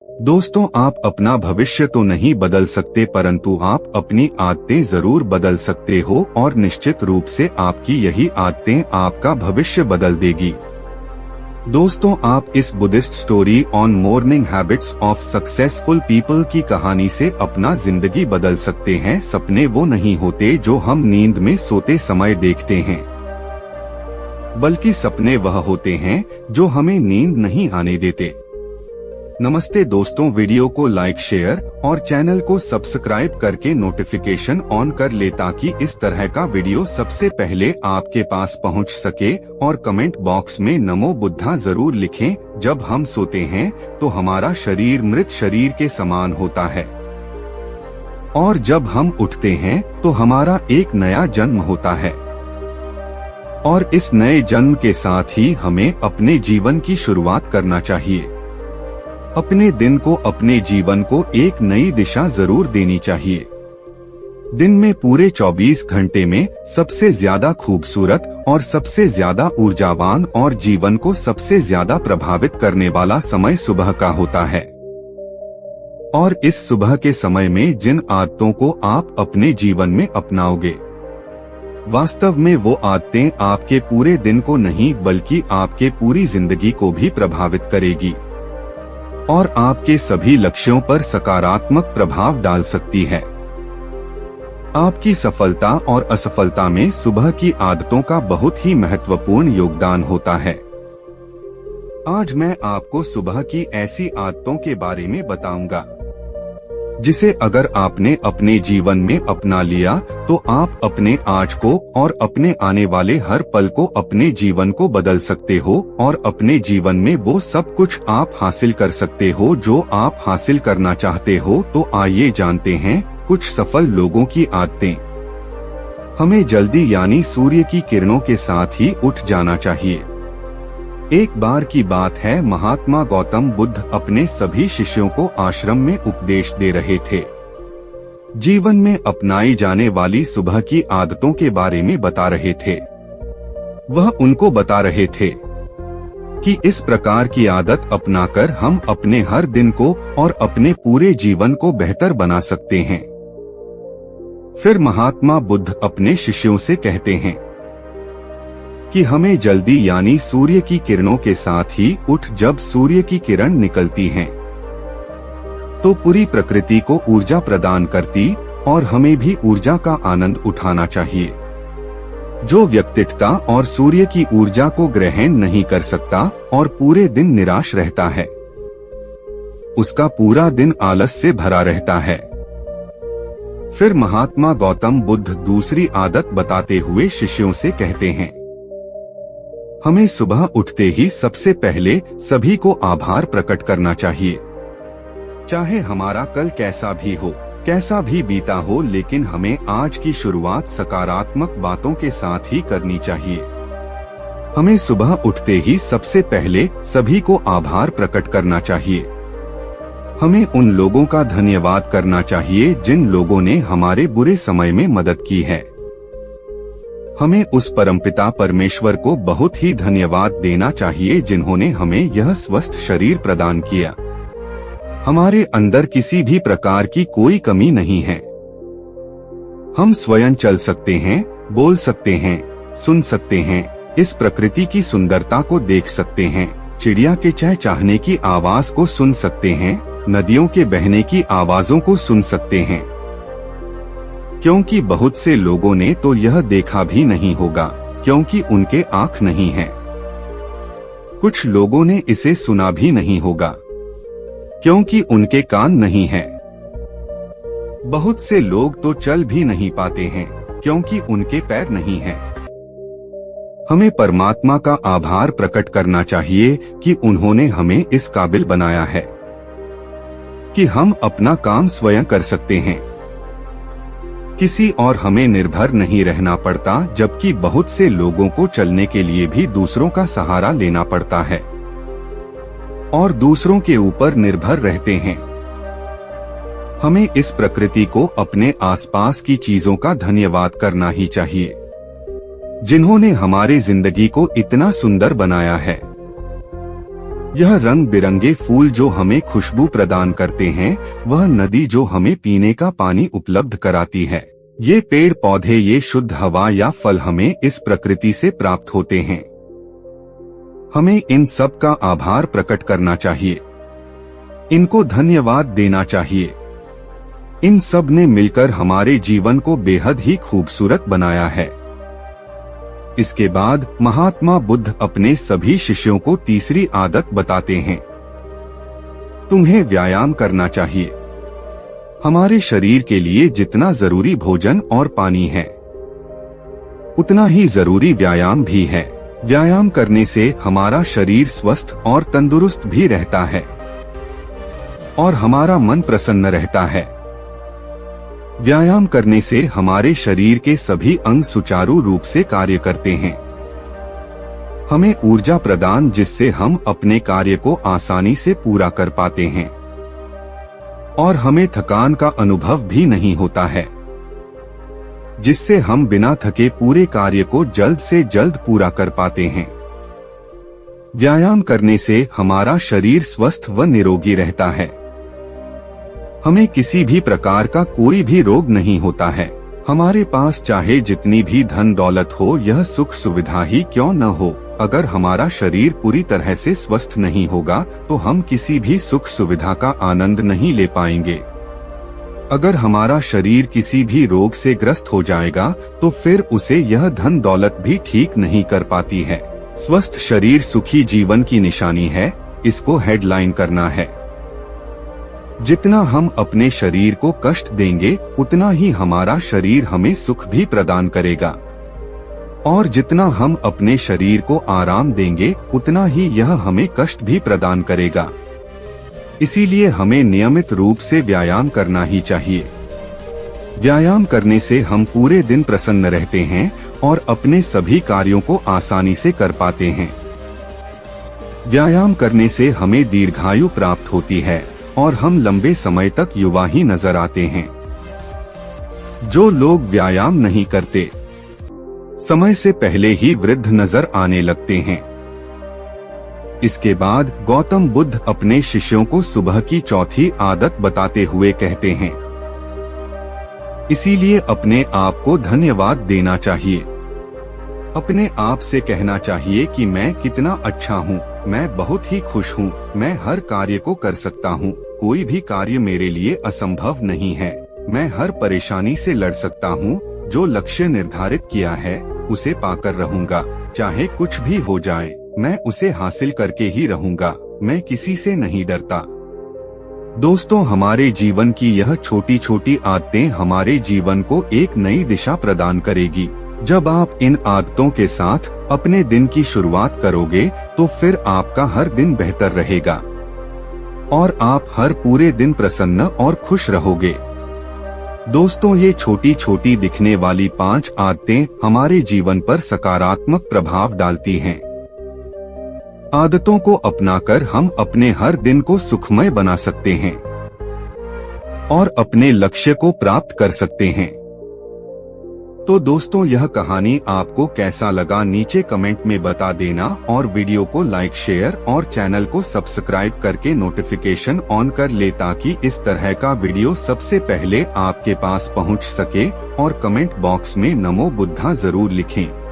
दोस्तों, आप अपना भविष्य तो नहीं बदल सकते, परंतु आप अपनी आदतें जरूर बदल सकते हो और निश्चित रूप से आपकी यही आदतें आपका भविष्य बदल देगी। दोस्तों, आप इस Buddhist story on morning habits of successful people की कहानी से अपना जिंदगी बदल सकते हैं। सपने वो नहीं होते जो हम नींद में सोते समय देखते हैं, बल्कि सपने वह होते हैं जो हमें नींद नहीं आने देते। नमस्ते दोस्तों, वीडियो को लाइक, शेयर और चैनल को सब्सक्राइब करके नोटिफिकेशन ऑन कर ले ताकि इस तरह का वीडियो सबसे पहले आपके पास पहुंच सके। और कमेंट बॉक्स में नमो बुद्धा जरूर लिखें। जब हम सोते हैं तो हमारा शरीर मृत शरीर के समान होता है, और जब हम उठते हैं तो हमारा एक नया जन्म होता है। और इस नए जन्म के साथ ही हमें अपने जीवन की शुरुआत करना चाहिए। अपने दिन को, अपने जीवन को एक नई दिशा जरूर देनी चाहिए। दिन में पूरे 24 घंटे में सबसे ज्यादा खूबसूरत और सबसे ज्यादा ऊर्जावान और जीवन को सबसे ज्यादा प्रभावित करने वाला समय सुबह का होता है। और इस सुबह के समय में जिन आदतों को आप अपने जीवन में अपनाओगे, वास्तव में वो आदतें आपके पूरे दिन को नहीं बल्कि आपके पूरी जिंदगी को भी प्रभावित करेगी और आपके सभी लक्ष्यों पर सकारात्मक प्रभाव डाल सकती है। आपकी सफलता और असफलता में सुबह की आदतों का बहुत ही महत्वपूर्ण योगदान होता है। आज मैं आपको सुबह की ऐसी आदतों के बारे में बताऊंगा जिसे अगर आपने अपने जीवन में अपना लिया तो आप अपने आज को और अपने आने वाले हर पल को, अपने जीवन को बदल सकते हो और अपने जीवन में वो सब कुछ आप हासिल कर सकते हो जो आप हासिल करना चाहते हो। तो आइए जानते हैं कुछ सफल लोगों की आदतें। हमें जल्दी यानी सूर्य की किरणों के साथ ही उठ जाना चाहिए। एक बार की बात है, महात्मा गौतम बुद्ध अपने सभी शिष्यों को आश्रम में उपदेश दे रहे थे। जीवन में अपनाई जाने वाली सुबह की आदतों के बारे में बता रहे थे। वह उनको बता रहे थे कि इस प्रकार की आदत अपनाकर हम अपने हर दिन को और अपने पूरे जीवन को बेहतर बना सकते हैं। फिर महात्मा बुद्ध अपने शिष्यों से कहते हैं कि हमें जल्दी यानी सूर्य की किरणों के साथ ही उठ। जब सूर्य की किरण निकलती हैं, तो पूरी प्रकृति को ऊर्जा प्रदान करती और हमें भी ऊर्जा का आनंद उठाना चाहिए। जो व्यक्तित्व और सूर्य की ऊर्जा को ग्रहण नहीं कर सकता और पूरे दिन निराश रहता है, उसका पूरा दिन आलस से भरा रहता है। फिर महात्मा गौतम बुद्ध दूसरी आदत बताते हुए शिष्यों से कहते हैं, हमें सुबह उठते ही सबसे पहले सभी को आभार प्रकट करना चाहिए। चाहे हमारा कल कैसा भी हो, कैसा भी बीता हो, लेकिन हमें आज की शुरुआत सकारात्मक बातों के साथ ही करनी चाहिए। हमें सुबह उठते ही सबसे पहले सभी को आभार प्रकट करना चाहिए। हमें उन लोगों का धन्यवाद करना चाहिए जिन लोगों ने हमारे बुरे समय में मदद की है। हमें उस परमपिता परमेश्वर को बहुत ही धन्यवाद देना चाहिए जिन्होंने हमें यह स्वस्थ शरीर प्रदान किया। हमारे अंदर किसी भी प्रकार की कोई कमी नहीं है। हम स्वयं चल सकते हैं, बोल सकते हैं, सुन सकते हैं, इस प्रकृति की सुंदरता को देख सकते हैं, चिड़िया के चहचहाने की आवाज को सुन सकते हैं, नदियों के बहने की आवाजों को सुन सकते हैं। क्योंकि बहुत से लोगों ने तो यह देखा भी नहीं होगा क्योंकि उनके आँख नहीं है। कुछ लोगों ने इसे सुना भी नहीं होगा क्योंकि उनके कान नहीं है। बहुत से लोग तो चल भी नहीं पाते हैं क्योंकि उनके पैर नहीं हैं। हमें परमात्मा का आभार प्रकट करना चाहिए कि उन्होंने हमें इस काबिल बनाया है कि हम अपना काम स्वयं कर सकते हैं। किसी और हमें निर्भर नहीं रहना पड़ता, जबकि बहुत से लोगों को चलने के लिए भी दूसरों का सहारा लेना पड़ता है और दूसरों के ऊपर निर्भर रहते हैं। हमें इस प्रकृति को, अपने आसपास की चीजों का धन्यवाद करना ही चाहिए जिन्होंने हमारी जिंदगी को इतना सुंदर बनाया है। यह रंग बिरंगे फूल जो हमें खुशबू प्रदान करते हैं, वह नदी जो हमें पीने का पानी उपलब्ध कराती है, ये पेड़ पौधे, ये शुद्ध हवा या फल हमें इस प्रकृति से प्राप्त होते हैं। हमें इन सब का आभार प्रकट करना चाहिए, इनको धन्यवाद देना चाहिए। इन सब ने मिलकर हमारे जीवन को बेहद ही खूबसूरत बनाया है। इसके बाद महात्मा बुद्ध अपने सभी शिष्यों को तीसरी आदत बताते हैं। तुम्हें व्यायाम करना चाहिए। हमारे शरीर के लिए जितना जरूरी भोजन और पानी है, उतना ही जरूरी व्यायाम भी है। व्यायाम करने से हमारा शरीर स्वस्थ और तंदुरुस्त भी रहता है और हमारा मन प्रसन्न रहता है। व्यायाम करने से हमारे शरीर के सभी अंग सुचारू रूप से कार्य करते हैं। हमें ऊर्जा प्रदान, जिससे हम अपने कार्य को आसानी से पूरा कर पाते हैं और हमें थकान का अनुभव भी नहीं होता है, जिससे हम बिना थके पूरे कार्य को जल्द से जल्द पूरा कर पाते हैं। व्यायाम करने से हमारा शरीर स्वस्थ व निरोगी रहता है। हमें किसी भी प्रकार का कोई भी रोग नहीं होता है। हमारे पास चाहे जितनी भी धन दौलत हो, यह सुख सुविधा ही क्यों न हो, अगर हमारा शरीर पूरी तरह से स्वस्थ नहीं होगा तो हम किसी भी सुख सुविधा का आनंद नहीं ले पाएंगे। अगर हमारा शरीर किसी भी रोग से ग्रस्त हो जाएगा तो फिर उसे यह धन दौलत भी ठीक नहीं कर पाती है। स्वस्थ शरीर सुखी जीवन की निशानी है, इसको हेडलाइन करना है। जितना हम अपने शरीर को कष्ट देंगे, उतना ही हमारा शरीर हमें सुख भी प्रदान करेगा, और जितना हम अपने शरीर को आराम देंगे, उतना ही यह हमें कष्ट भी प्रदान करेगा। इसीलिए हमें नियमित रूप से व्यायाम करना ही चाहिए। व्यायाम करने से हम पूरे दिन प्रसन्न रहते हैं और अपने सभी कार्यों को आसानी से कर पाते हैं। व्यायाम करने से हमें दीर्घायु प्राप्त होती है और हम लंबे समय तक युवा ही नजर आते हैं। जो लोग व्यायाम नहीं करते, समय से पहले ही वृद्ध नजर आने लगते हैं। इसके बाद गौतम बुद्ध अपने शिष्यों को सुबह की चौथी आदत बताते हुए कहते हैं, इसीलिए अपने आप को धन्यवाद देना चाहिए। अपने आप से कहना चाहिए कि मैं कितना अच्छा हूँ, मैं बहुत ही खुश हूँ, मैं हर कार्य को कर सकता हूँ, कोई भी कार्य मेरे लिए असंभव नहीं है, मैं हर परेशानी से लड़ सकता हूँ, जो लक्ष्य निर्धारित किया है उसे पाकर रहूंगा, चाहे कुछ भी हो जाए मैं उसे हासिल करके ही रहूंगा, मैं किसी से नहीं डरता। दोस्तों, हमारे जीवन की यह छोटी छोटी आदतें हमारे जीवन को एक नई दिशा प्रदान करेगी। जब आप इन आदतों के साथ अपने दिन की शुरुआत करोगे तो फिर आपका हर दिन बेहतर रहेगा और आप हर पूरे दिन प्रसन्न और खुश रहोगे। दोस्तों, ये छोटी छोटी दिखने वाली 5 आदतें हमारे जीवन पर सकारात्मक प्रभाव डालती हैं। आदतों को अपनाकर हम अपने हर दिन को सुखमय बना सकते हैं और अपने लक्ष्य को प्राप्त कर सकते हैं। तो दोस्तों, यह कहानी आपको कैसा लगा नीचे कमेंट में बता देना और वीडियो को लाइक, शेयर और चैनल को सब्सक्राइब करके नोटिफिकेशन ऑन कर ले ताकि इस तरह का वीडियो सबसे पहले आपके पास पहुंच सके। और कमेंट बॉक्स में नमो बुद्धा जरूर लिखें।